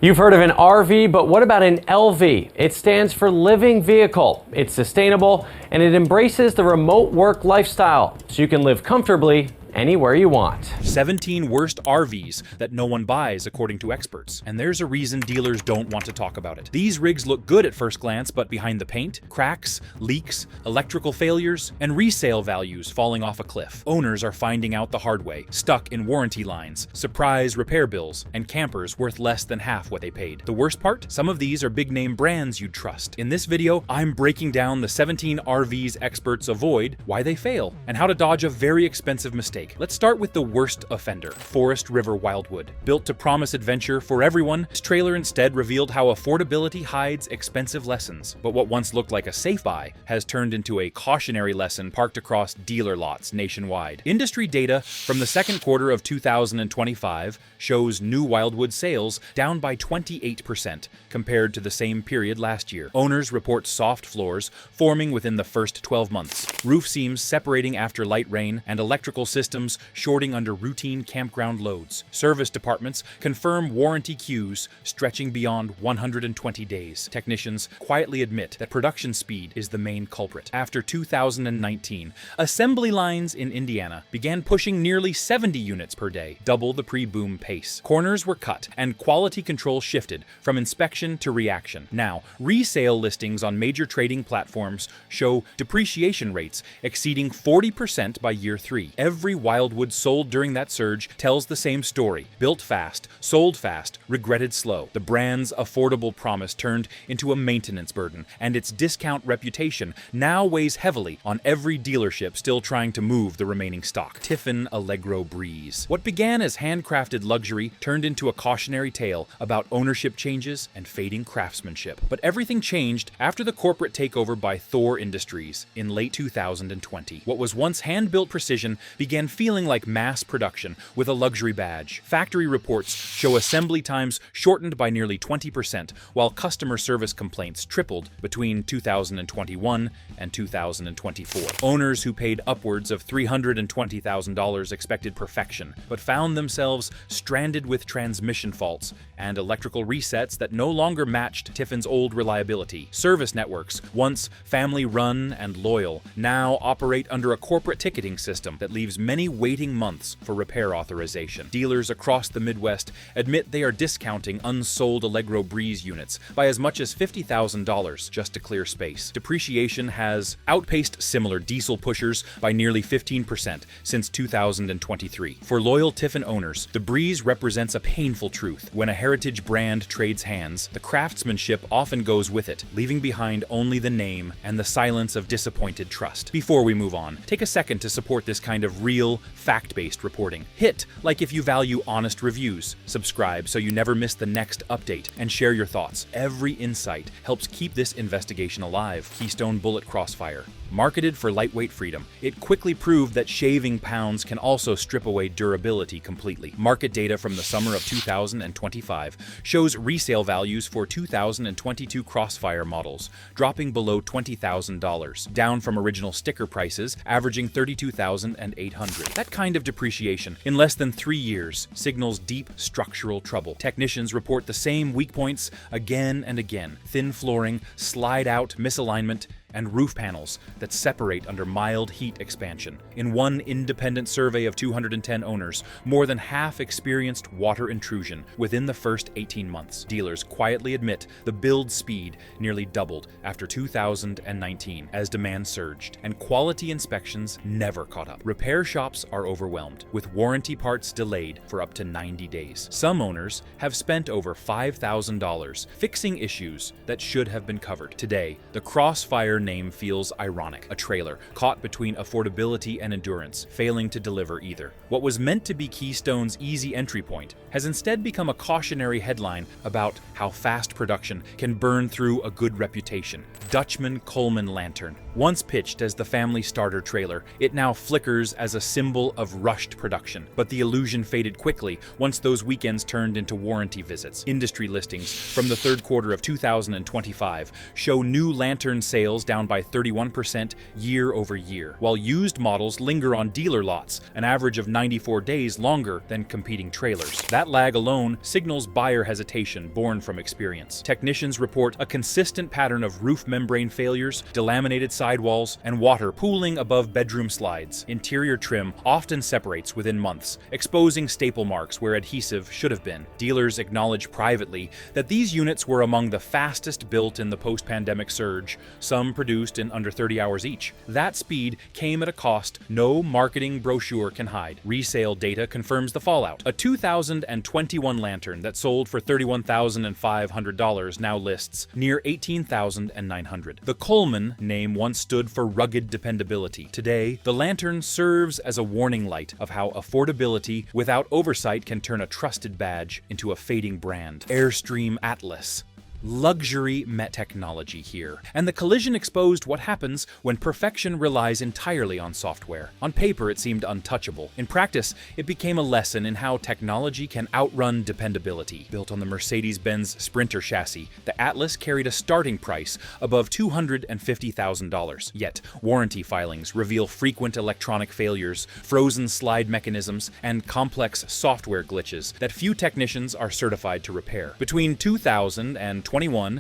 You've heard of an RV, but what about an LV? It stands for living vehicle. It's sustainable and it embraces the remote work lifestyle, so you can live comfortably anywhere you want. 17 worst RVs that no one buys according to experts. And there's a reason dealers don't want to talk about it. These rigs look good at first glance, but behind the paint, cracks, leaks, electrical failures, and resale values falling off a cliff. Owners are finding out the hard way, stuck in warranty lines, surprise repair bills, and campers worth less than half what they paid. The worst part? Some of these are big name brands you'd trust. In this video, I'm breaking down the 17 RVs experts avoid, why they fail, and how to dodge a very expensive mistake. Let's start with the worst offender, Forest River Wildwood. Built to promise adventure for everyone, this trailer instead revealed how affordability hides expensive lessons. But what once looked like a safe buy has turned into a cautionary lesson parked across dealer lots nationwide. Industry data from the second quarter of 2025 shows new Wildwood sales down by 28% compared to the same period last year. Owners report soft floors forming within the first 12 months, roof seams separating after light rain, and electrical systems shorting under routine campground loads. Service departments confirm warranty queues stretching beyond 120 days. Technicians quietly admit that production speed is the main culprit. After 2019, assembly lines in Indiana began pushing nearly 70 units per day, double the pre-boom pace. Corners were cut and quality control shifted from inspection to reaction. Now, resale listings on major trading platforms show depreciation rates exceeding 40% by year 3. Every Wildwood sold during that surge tells the same story. Built fast, sold fast, regretted slow. The brand's affordable promise turned into a maintenance burden, and its discount reputation now weighs heavily on every dealership still trying to move the remaining stock. Tiffen Allegro breeze. What began as handcrafted luxury turned into a cautionary tale about ownership changes and fading craftsmanship. But everything changed after the corporate takeover by Thor Industries in late 2020. What was once hand-built precision began feeling like mass production with a luxury badge. Factory reports show assembly times shortened by nearly 20%, while customer service complaints tripled between 2021 and 2024. Owners who paid upwards of $320,000 expected perfection, but found themselves stranded with transmission faults and electrical resets that no longer matched Tiffen's old reliability. Service networks, once family-run and loyal, now operate under a corporate ticketing system that leaves many waiting months for repair authorization. Dealers across the Midwest admit they are discounting unsold Allegro Breeze units by as much as $50,000 just to clear space. Depreciation has outpaced similar diesel pushers by nearly 15% since 2023. For loyal Tiffen owners, the Breeze represents a painful truth. When a heritage brand trades hands, the craftsmanship often goes with it, leaving behind only the name and the silence of disappointed trust. Before we move on, take a second to support this kind of real, fact-based reporting. Hit like if you value honest reviews, subscribe so you never miss the next update, and share your thoughts. Every insight helps keep this investigation alive. Keystone Bullet Crossfire. Marketed for lightweight freedom, it quickly proved that shaving pounds can also strip away durability completely. Market data from the summer of 2025 shows resale values for 2022 Crossfire models dropping below $20,000, down from original sticker prices averaging $32,800. That kind of depreciation in less than 3 years signals deep structural trouble. Technicians report the same weak points again and again: thin flooring, slide-out misalignment, and roof panels that separate under mild heat expansion. In one independent survey of 210 owners, more than half experienced water intrusion within the first 18 months. Dealers quietly admit the build speed nearly doubled after 2019 as demand surged, and quality inspections never caught up. Repair shops are overwhelmed, with warranty parts delayed for up to 90 days. Some owners have spent over $5,000 fixing issues that should have been covered. Today, the Crossfire name feels ironic. A trailer caught between affordability and endurance, failing to deliver either. What was meant to be Keystone's easy entry point has instead become a cautionary headline about how fast production can burn through a good reputation. Dutchmen Coleman Lantern. Once pitched as the family starter trailer, it now flickers as a symbol of rushed production. But the illusion faded quickly once those weekends turned into warranty visits. Industry listings from the third quarter of 2025 show new Lantern sales down by 31% year over year, while used models linger on dealer lots, an average of 94 days longer than competing trailers. That lag alone signals buyer hesitation born from experience. Technicians report a consistent pattern of roof membrane failures, delaminated sidewalls, and water pooling above bedroom slides. Interior trim often separates within months, exposing staple marks where adhesive should have been. Dealers acknowledge privately that these units were among the fastest built in the post-pandemic surge, some produced in under 30 hours each. That speed came at a cost no marketing brochure can hide. Resale data confirms the fallout. A 2021 lantern that sold for $31,500 now lists near $18,900. The Coleman name once stood for rugged dependability. Today, the lantern serves as a warning light of how affordability without oversight can turn a trusted badge into a fading brand. Airstream Atlas. Luxury met technology here, and the collision exposed what happens when perfection relies entirely on software. On paper, it seemed untouchable. In practice, it became a lesson in how technology can outrun dependability. Built on the Mercedes-Benz Sprinter chassis, the Atlas carried a starting price above $250,000. Yet, warranty filings reveal frequent electronic failures, frozen slide mechanisms, and complex software glitches that few technicians are certified to repair. Between 2021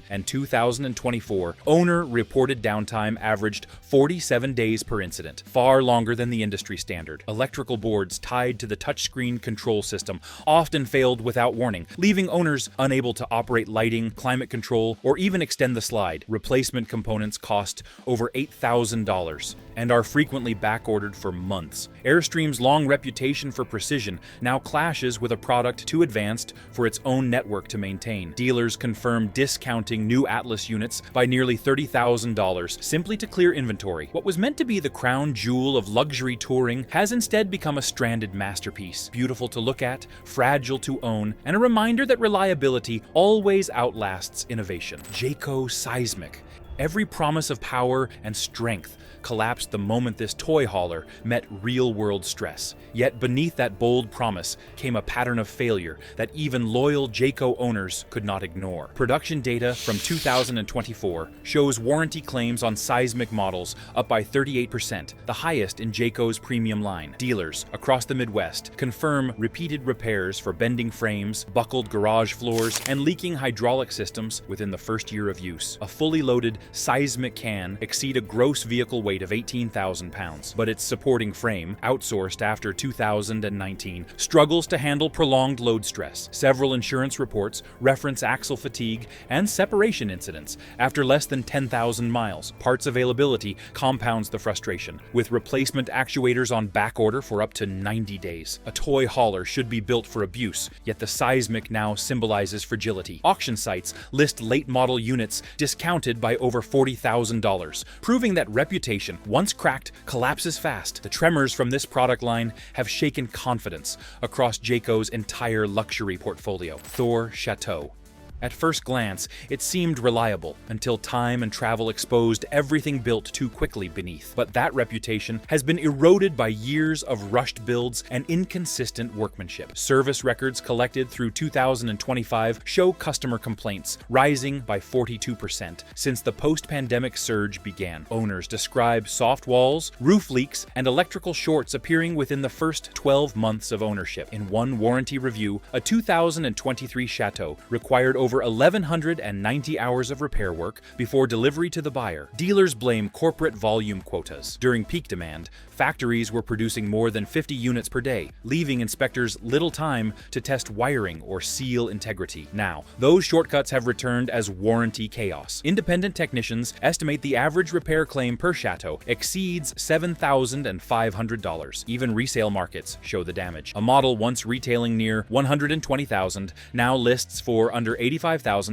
and 2024, owner reported downtime averaged 47 days per incident, far longer than the industry standard. Electrical boards tied to the touchscreen control system often failed without warning, leaving owners unable to operate lighting, climate control, or even extend the slide. Replacement components cost over $8,000 and are frequently backordered for months. Airstream's long reputation for precision now clashes with a product too advanced for its own network to maintain. Dealers confirm discounting new Atlas units by nearly $30,000 simply to clear inventory. What was meant to be the crown jewel of luxury touring has instead become a stranded masterpiece. Beautiful to look at, fragile to own, and a reminder that reliability always outlasts innovation. Jayco Seismic. Every promise of power and strength collapsed the moment this toy hauler met real-world stress. Yet beneath that bold promise came a pattern of failure that even loyal Jayco owners could not ignore. Production data from 2024 shows warranty claims on seismic models up by 38%, the highest in Jayco's premium line. Dealers across the Midwest confirm repeated repairs for bending frames, buckled garage floors, and leaking hydraulic systems within the first year of use. A fully loaded seismic can exceed a gross vehicle weight of 18,000 pounds, but its supporting frame, outsourced after 2019, struggles to handle prolonged load stress. Several insurance reports reference axle fatigue and separation incidents after less than 10,000 miles. Parts availability compounds the frustration, with replacement actuators on backorder for up to 90 days. A toy hauler should be built for abuse, yet the seismic now symbolizes fragility. Auction sites list late model units discounted by over $40,000, proving that reputation, once cracked, collapses fast. The tremors from this product line have shaken confidence across Jayco's entire luxury portfolio. Thor Chateau. At first glance, it seemed reliable until time and travel exposed everything built too quickly beneath. But that reputation has been eroded by years of rushed builds and inconsistent workmanship. Service records collected through 2025 show customer complaints rising by 42% since the post-pandemic surge began. Owners describe soft walls, roof leaks, and electrical shorts appearing within the first 12 months of ownership. In one warranty review, a 2023 Chateau required over 1,190 hours of repair work before delivery to the buyer. Dealers blame corporate volume quotas. During peak demand, factories were producing more than 50 units per day, leaving inspectors little time to test wiring or seal integrity. Now, those shortcuts have returned as warranty chaos. Independent technicians estimate the average repair claim per Chateau exceeds $7,500. Even resale markets show the damage. A model once retailing near $120,000 now lists for under $85,000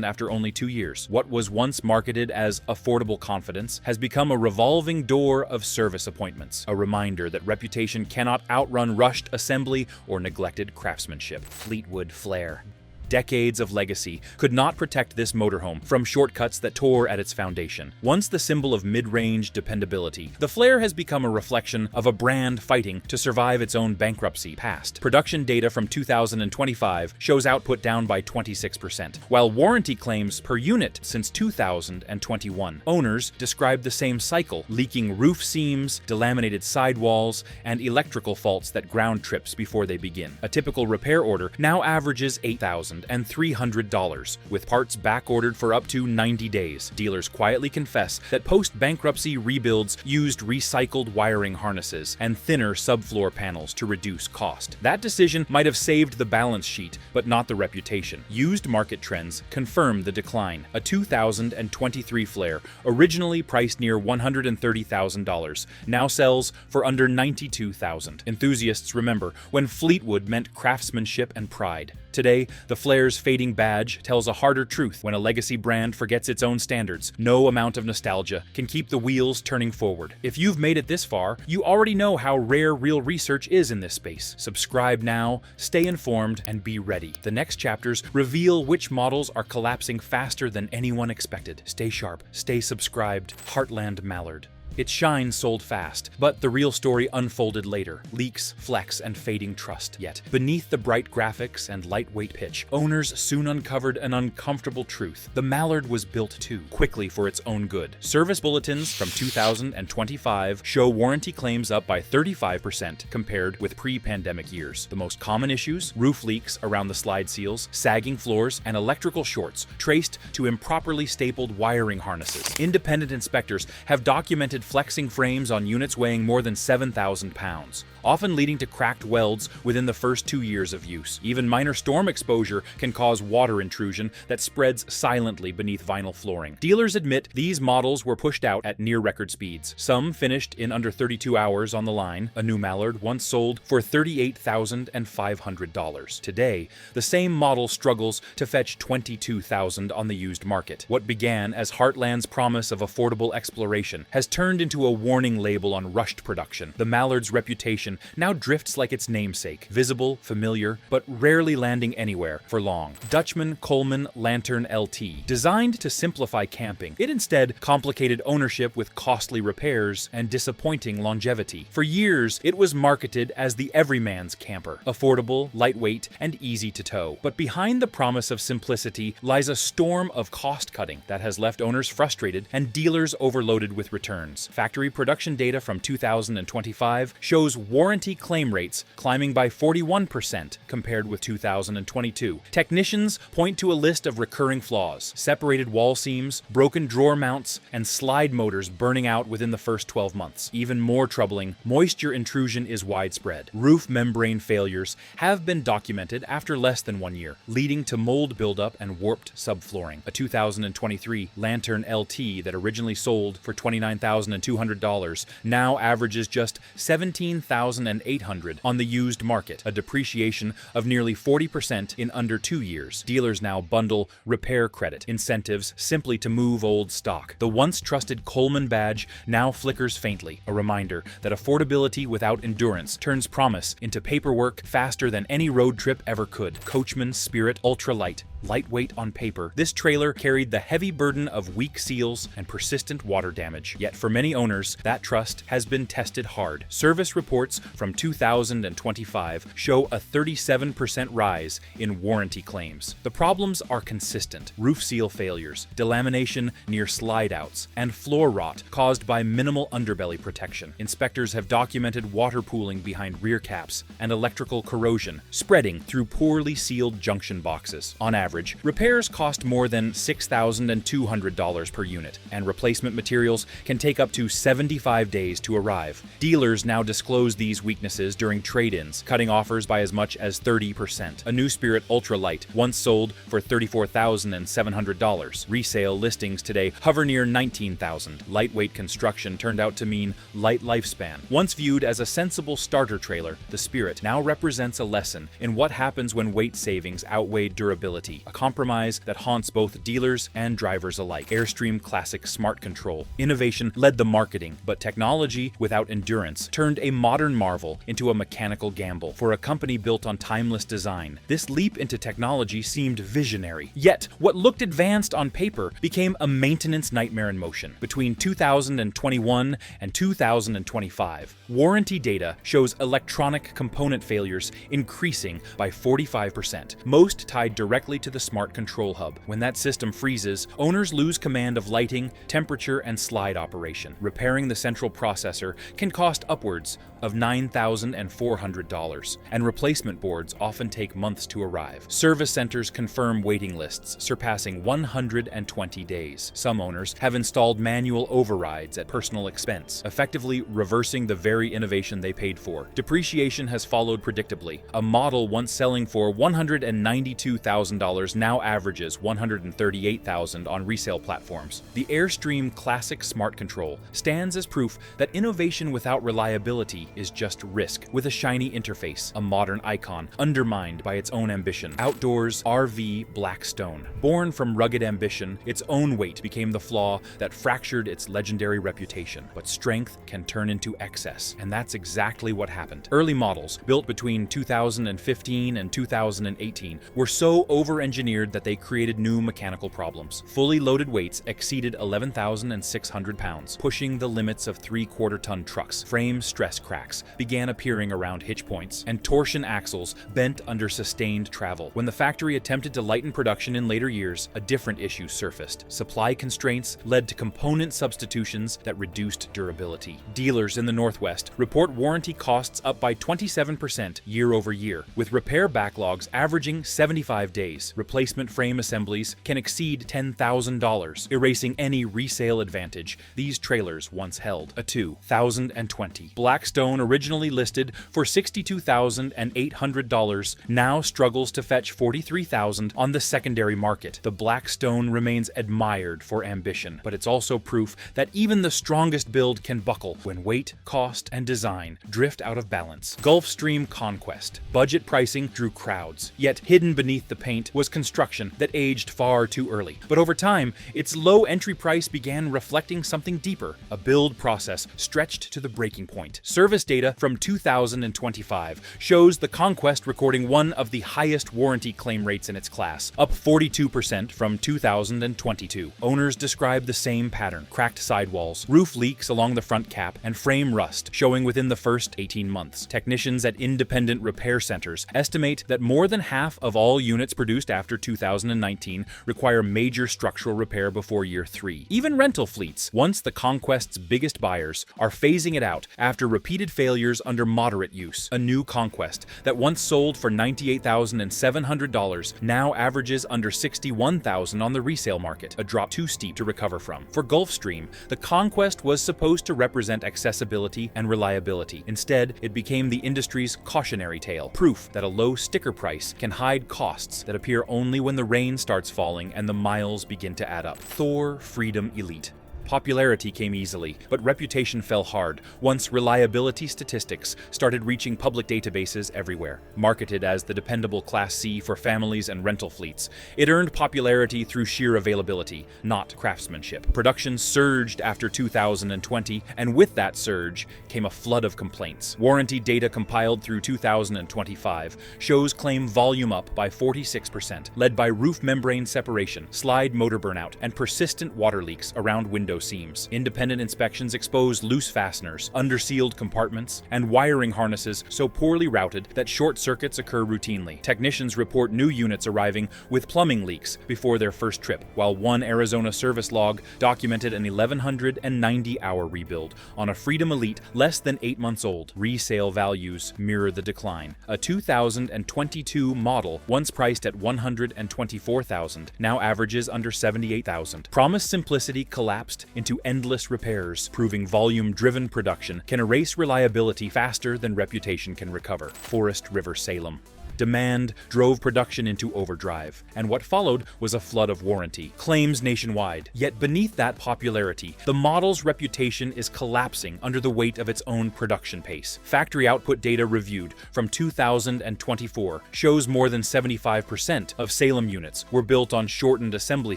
after only 2 years. What was once marketed as affordable confidence has become a revolving door of service appointments, a reminder that reputation cannot outrun rushed assembly or neglected craftsmanship. Fleetwood Flair. Decades of legacy could not protect this motorhome from shortcuts that tore at its foundation. Once the symbol of mid-range dependability, the Flair has become a reflection of a brand fighting to survive its own bankruptcy past. Production data from 2025 shows output down by 26%, while warranty claims per unit since 2021. Owners describe the same cycle, leaking roof seams, delaminated sidewalls, and electrical faults that ground trips before they begin. A typical repair order now averages $8,300, with parts back-ordered for up to 90 days. Dealers quietly confess that post-bankruptcy rebuilds used recycled wiring harnesses and thinner subfloor panels to reduce cost. That decision might have saved the balance sheet, but not the reputation. Used market trends confirm the decline. A 2023 Flair, originally priced near $130,000, now sells for under $92,000. Enthusiasts remember when Fleetwood meant craftsmanship and pride. Today, the Flair's fading badge tells a harder truth. When a legacy brand forgets its own standards, no amount of nostalgia can keep the wheels turning forward. If you've made it this far, you already know how rare real research is in this space. Subscribe now, stay informed, and be ready. The next chapters reveal which models are collapsing faster than anyone expected. Stay sharp, stay subscribed. Heartland Mallard. Its shine sold fast, but the real story unfolded later. Leaks, flecks, and fading trust. Yet, beneath the bright graphics and lightweight pitch, owners soon uncovered an uncomfortable truth. The Mallard was built too quickly for its own good. Service bulletins from 2025 show warranty claims up by 35% compared with pre-pandemic years. The most common issues: roof leaks around the slide seals, sagging floors, and electrical shorts traced to improperly stapled wiring harnesses. Independent inspectors have documented flexing frames on units weighing more than 7,000 pounds, often leading to cracked welds within the first 2 years of use. Even minor storm exposure can cause water intrusion that spreads silently beneath vinyl flooring. Dealers admit these models were pushed out at near record speeds. Some finished in under 32 hours on the line. A new Mallard once sold for $38,500. Today, the same model struggles to fetch $22,000 on the used market. What began as Heartland's promise of affordable exploration has turned into a warning label on rushed production. The Mallard's reputation now drifts like its namesake, visible, familiar, but rarely landing anywhere for long. Dutchmen Coleman Lantern LT. Designed to simplify camping, it instead complicated ownership with costly repairs and disappointing longevity. For years, it was marketed as the everyman's camper, affordable, lightweight, and easy to tow. But behind the promise of simplicity lies a storm of cost-cutting that has left owners frustrated and dealers overloaded with returns. Factory production data from 2025 shows warranty claim rates climbing by 41% compared with 2022. Technicians point to a list of recurring flaws: separated wall seams, broken drawer mounts, and slide motors burning out within the first 12 months. Even more troubling, moisture intrusion is widespread. Roof membrane failures have been documented after less than 1 year, leading to mold buildup and warped subflooring. A 2023 Lantern LT that originally sold for $29,200 now averages just $17,800 on the used market, a depreciation of nearly 40% in under 2 years. Dealers now bundle repair credit incentives simply to move old stock. The once trusted Coleman badge now flickers faintly, a reminder that affordability without endurance turns promise into paperwork faster than any road trip ever could. Coachmen Spirit Ultralight. Lightweight on paper, this trailer carried the heavy burden of weak seals and persistent water damage. Yet for many owners, that trust has been tested hard. Service reports from 2025 show a 37% rise in warranty claims. The problems are consistent: roof seal failures, delamination near slide outs, and floor rot caused by minimal underbelly protection. Inspectors have documented water pooling behind rear caps and electrical corrosion spreading through poorly sealed junction boxes. On average, repairs cost more than $6,200 per unit, and replacement materials can take up to 75 days to arrive. Dealers now disclose these weaknesses during trade-ins, cutting offers by as much as 30%. A new Spirit Ultralight once sold for $34,700. Resale listings today hover near $19,000. Lightweight construction turned out to mean light lifespan. Once viewed as a sensible starter trailer, the Spirit now represents a lesson in what happens when weight savings outweigh durability, a compromise that haunts both dealers and drivers alike. Airstream Classic Smart Control. Innovation led the marketing, but technology without endurance turned a modern modern marvel into a mechanical gamble. For a company built on timeless design, this leap into technology seemed visionary. Yet, what looked advanced on paper became a maintenance nightmare in motion. Between 2021 and 2025, warranty data shows electronic component failures increasing by 45%, most tied directly to the smart control hub. When that system freezes, owners lose command of lighting, temperature, and slide operation. Repairing the central processor can cost upwards of $9,400, and replacement boards often take months to arrive. Service centers confirm waiting lists surpassing 120 days. Some owners have installed manual overrides at personal expense, effectively reversing the very innovation they paid for. Depreciation has followed predictably. A model once selling for $192,000 now averages $138,000 on resale platforms. The Airstream Classic Smart Control stands as proof that innovation without reliability is just risk, with a shiny interface, a modern icon undermined by its own ambition. Outdoors RV Blackstone. Born from rugged ambition, its own weight became the flaw that fractured its legendary reputation. But strength can turn into excess, and that's exactly what happened. Early models, built between 2015 and 2018, were so over-engineered that they created new mechanical problems. Fully loaded weights exceeded 11,600 pounds, pushing the limits of 3/4-ton trucks. Frame stress cracks began appearing around hitch points, and torsion axles bent under sustained travel. When the factory attempted to lighten production in later years, a different issue surfaced. Supply constraints led to component substitutions that reduced durability. Dealers in the Northwest report warranty costs up by 27% year over year, with repair backlogs averaging 75 days. Replacement frame assemblies can exceed $10,000, erasing any resale advantage these trailers once held. A 2020 Blackstone, originally listed for $62,800, now struggles to fetch $43,000 on the secondary market. The Blackstone remains admired for ambition, but it's also proof that even the strongest build can buckle when weight, cost, and design drift out of balance. Gulfstream Conquest. Budget pricing drew crowds, yet hidden beneath the paint was construction that aged far too early. But over time, its low entry price began reflecting something deeper, a build process stretched to the breaking point. Service data from 2025 shows the Conquest recording one of the highest warranty claim rates in its class, up 42% from 2022. Owners describe the same pattern: cracked sidewalls, roof leaks along the front cap, and frame rust showing within the first 18 months. Technicians at independent repair centers estimate that more than half of all units produced after 2019 require major structural repair before year 3. Even rental fleets, once the Conquest's biggest buyers, are phasing it out after repeated failures under moderate use. A new Conquest that once sold for $98,700 now averages under $61,000 on the resale market, a drop too steep to recover from. For Gulfstream, the Conquest was supposed to represent accessibility and reliability. Instead, it became the industry's cautionary tale, proof that a low sticker price can hide costs that appear only when the rain starts falling and the miles begin to add up. Thor Freedom Elite. Popularity came easily, but reputation fell hard once reliability statistics started reaching public databases everywhere. Marketed as the dependable Class C for families and rental fleets, it earned popularity through sheer availability, not craftsmanship. Production surged after 2020, and with that surge came a flood of complaints. Warranty data compiled through 2025 shows claim volume up by 46%, led by roof membrane separation, slide motor burnout, and persistent water leaks around window seams. Independent inspections expose loose fasteners, undersealed compartments, and wiring harnesses so poorly routed that short circuits occur routinely. Technicians report new units arriving with plumbing leaks before their first trip, while one Arizona service log documented an 1,190-hour rebuild on a Freedom Elite less than 8 months old. Resale values mirror the decline. A 2022 model, once priced at $124,000, now averages under $78,000. Promised simplicity collapsed into endless repairs, proving volume-driven production can erase reliability faster than reputation can recover. Forest River Salem. Demand drove production into overdrive, and what followed was a flood of warranty claims nationwide. Yet beneath that popularity, the model's reputation is collapsing under the weight of its own production pace. Factory output data reviewed from 2024 shows more than 75% of Salem units were built on shortened assembly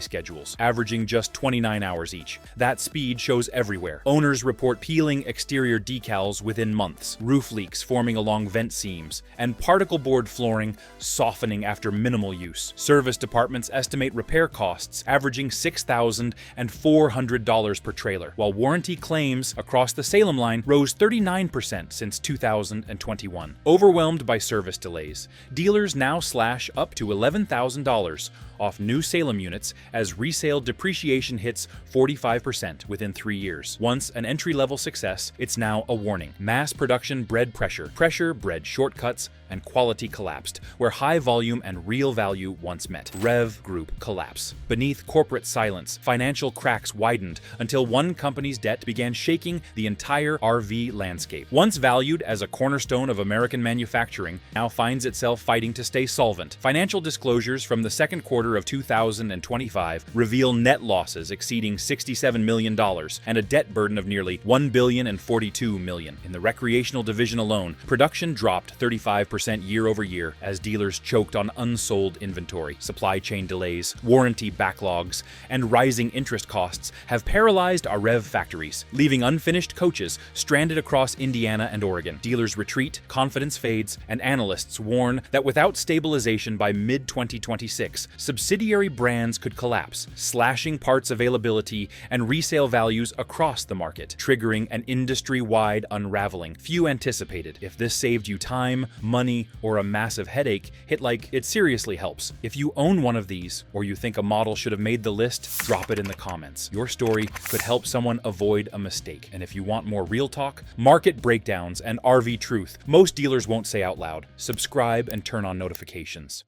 schedules, averaging just 29 hours each. That speed shows everywhere. Owners report peeling exterior decals within months, roof leaks forming along vent seams, and particle board flooring softening after minimal use. Service departments estimate repair costs averaging $6,400 per trailer, while warranty claims across the Salem line rose 39% since 2021. Overwhelmed by service delays, dealers now slash up to $11,000 off new Salem units as resale depreciation hits 45% within 3 years. Once an entry-level success, it's now a warning. Mass production bred pressure. Pressure bred shortcuts, and quality collapsed, where high volume and real value once met. REV Group collapse. Beneath corporate silence, financial cracks widened until one company's debt began shaking the entire RV landscape. Once valued as a cornerstone of American manufacturing, now finds itself fighting to stay solvent. Financial disclosures from the second quarter of 2025 reveal net losses exceeding $67 million and a debt burden of nearly $1,042 million. In the recreational division alone, production dropped 35% year over year as dealers choked on unsold inventory. Supply chain delays, warranty backlogs, and rising interest costs have paralyzed our REV factories, leaving unfinished coaches stranded across Indiana and Oregon. Dealers retreat, confidence fades, and analysts warn that without stabilization by mid-2026, subsidiary brands could collapse, slashing parts availability and resale values across the market, triggering an industry-wide unraveling. Few anticipated. If this saved you time, money, or a massive headache, hit like it seriously helps. If you own one of these, or you think a model should have made the list, drop it in the comments. Your story could help someone avoid a mistake. And if you want more real talk, market breakdowns, and RV truth most dealers won't say out loud, subscribe and turn on notifications.